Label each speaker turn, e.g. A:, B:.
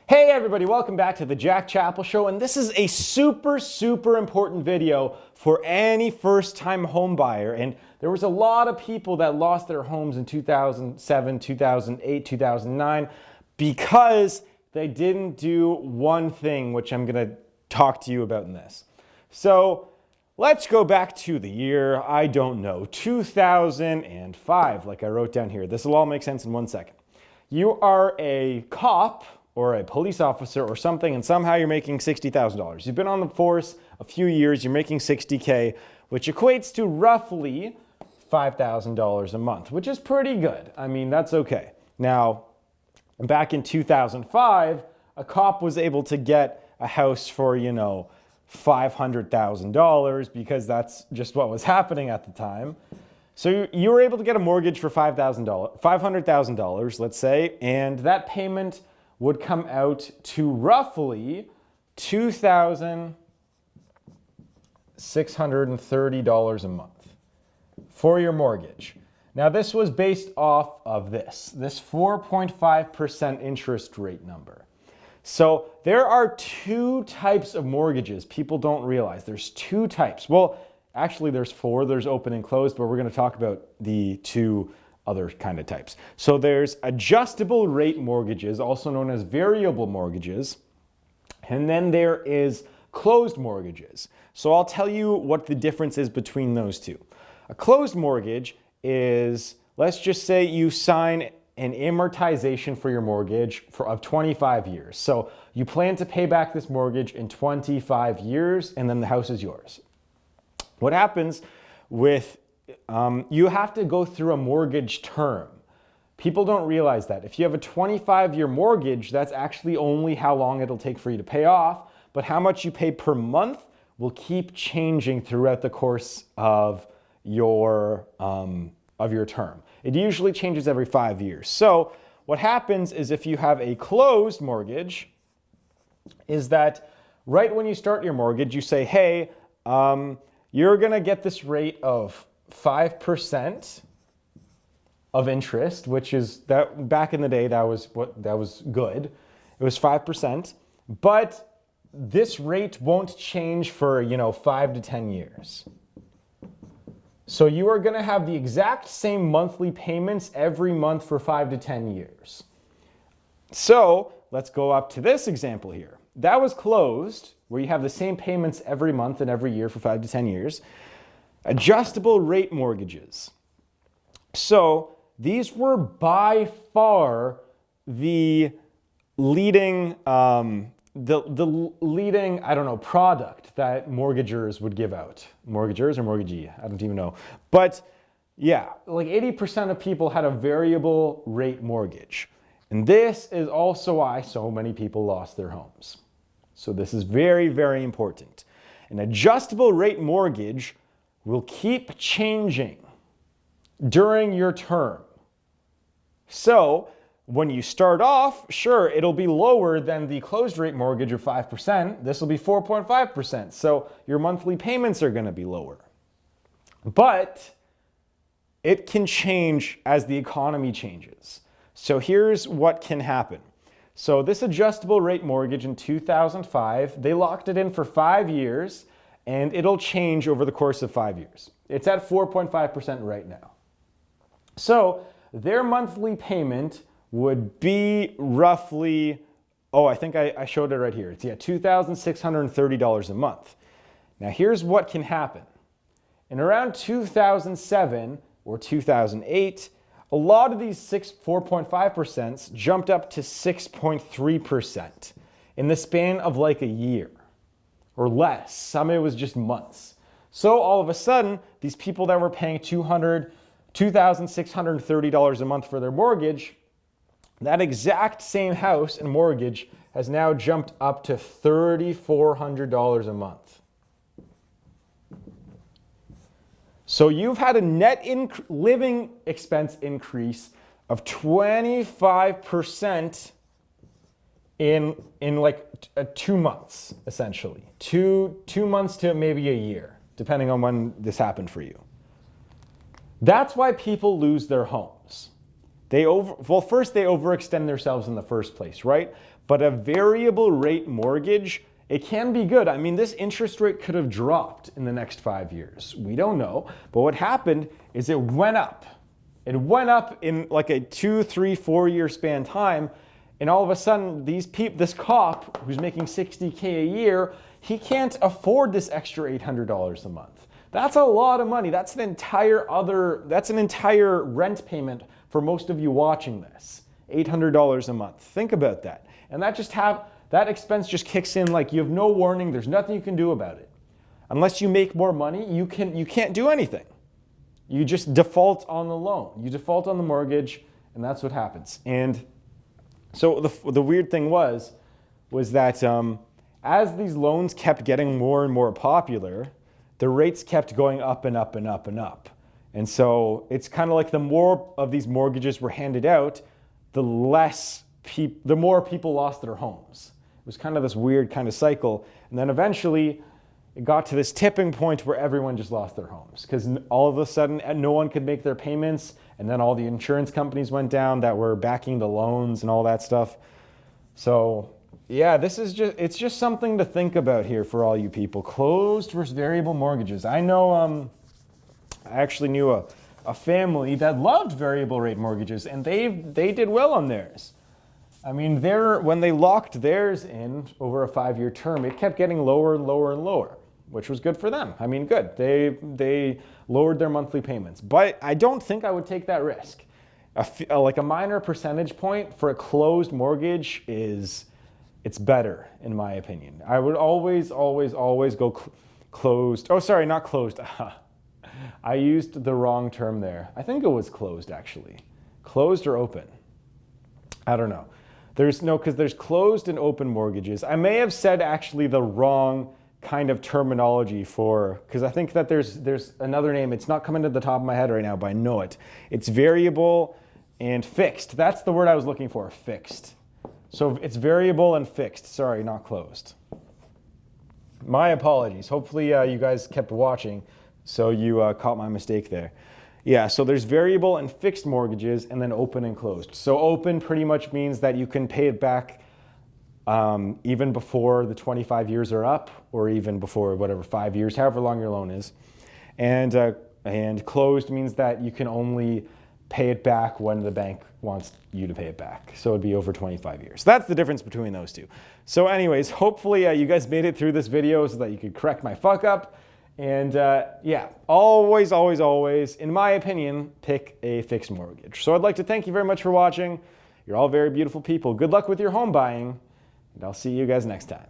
A: Hey everybody, welcome back to the Chapple Show, and this is a super important video for any first-time home buyer. And there was a lot of people that lost their homes in 2007, 2008, 2009 because they didn't do one thing, which I'm going to talk to you about in this. So let's go back to the year, I don't know, 2005, like I wrote down here. This will all make sense in 1 second. You are a cop or a police officer or something, and somehow you're making $60,000. You've been on the force a few years, you're making $60K, which equates to roughly $5,000 a month, which is pretty good. I mean, that's okay. Now, back in 2005, a cop was able to get a house for, $500,000 because that's just what was happening at the time. So you were able to get a mortgage for $500,000, let's say, and that payment would come out to roughly $2,630 a month for your mortgage. Now this was based off of this 4.5% interest rate number. So there are two types of mortgages people don't realize. There's two types. Well, actually there's four. There's open and closed, but we're going to talk about the two other kind of types. So there's adjustable rate mortgages, also known as variable mortgages, and then there is closed mortgages. So I'll tell you what the difference is between those two. A closed mortgage is, let's just say you sign an amortization for your mortgage of 25 years. So you plan to pay back this mortgage in 25 years, and then the house is yours. What happens with you have to go through a mortgage term. People don't realize that. If you have a 25-year mortgage, that's actually only how long it'll take for you to pay off, but how much you pay per month will keep changing throughout the course of your term. It usually changes every 5 years. So what happens is if you have a closed mortgage, is that right when you start your mortgage, you say, hey, you're gonna get this rate of 5% of interest, which is that back in the day, that was good. It was 5%, but this rate won't change for 5 to 10 years. So you are going to have the exact same monthly payments every month for 5 to 10 years. So let's go up to this example here. That was closed, where you have the same payments every month and every year for 5 to 10 years. Adjustable rate mortgages. So these were by far the leading, leading, product that mortgagers would give out. Mortgagers or mortgagee, I don't even know. But yeah, like 80% of people had a variable rate mortgage. And this is also why so many people lost their homes. So this is very important. An adjustable rate mortgage will keep changing during your term. So when you start off, sure, it'll be lower than the closed rate mortgage of 5%. This will be 4.5%. So your monthly payments are going to be lower. But it can change as the economy changes. So here's what can happen. So this adjustable rate mortgage in 2005, they locked it in for 5 years, and it'll change over the course of 5 years. It's at 4.5% right now. So their monthly payment would be roughly, I think I showed it right here. It's $2,630 a month. Now here's what can happen. In around 2007 or 2008, a lot of these 4.5% jumped up to 6.3% in the span of like a year or less. Some it was just months. So all of a sudden, these people that were paying $2,630 a month for their mortgage, that exact same house and mortgage has now jumped up to $3,400 a month. So you've had a net living expense increase of 25% in like 2 months, essentially. Two months to maybe a year, depending on when this happened for you. That's why people lose their homes. First they overextend themselves in the first place, right? But a variable rate mortgage, it can be good. I mean, this interest rate could have dropped in the next 5 years. We don't know. But what happened is it went up. It went up in like a 2, 3, 4 year span time. And all of a sudden, this cop who's making $60K a year, he can't afford this extra $800 a month. That's a lot of money. That's an entire rent payment for most of you watching this. $800 a month. Think about that. And that expense just kicks in like you have no warning. There's nothing you can do about it. Unless you make more money, you can't do anything. You just default on the loan. You default on the mortgage, and that's what happens. And so the weird thing was that as these loans kept getting more and more popular, the rates kept going up and up and up and up. And so it's kind of like the more of these mortgages were handed out, the more people lost their homes. It was kind of this weird kind of cycle. And then eventually it got to this tipping point where everyone just lost their homes because all of a sudden no one could make their payments. And then all the insurance companies went down that were backing the loans and all that stuff. So yeah, it's just something to think about here for all you people. Closed versus variable mortgages. I know, I actually knew a family that loved variable rate mortgages, and they did well on theirs. I mean, when they locked theirs in over a 5-year term, it kept getting lower and lower and lower, which was good for them. I mean, good. They lowered their monthly payments. But I don't think I would take that risk. Like a minor percentage point for a closed mortgage it's better, in my opinion. I would always go closed. Oh, sorry, not closed. I used the wrong term there. I think it was closed, actually. Closed or open? I don't know. Because there's closed and open mortgages. I may have said actually the wrong kind of terminology because I think that there's another name. It's not coming to the top of my head right now, but I know it. It's variable and fixed. That's the word I was looking for, fixed. So it's variable and fixed. Sorry, not closed. My apologies. Hopefully you guys kept watching, so you caught my mistake there. Yeah, so there's variable and fixed mortgages and then open and closed. So open pretty much means that you can pay it back even before the 25 years are up or even before whatever 5 years, however long your loan is. And closed means that you can only pay it back when the bank wants you to pay it back. So it'd be over 25 years. That's the difference between those two. So anyways, hopefully you guys made it through this video so that you could correct my fuck up. And yeah, always, in my opinion, pick a fixed mortgage. So I'd like to thank you very much for watching. You're all very beautiful people. Good luck with your home buying, and I'll see you guys next time.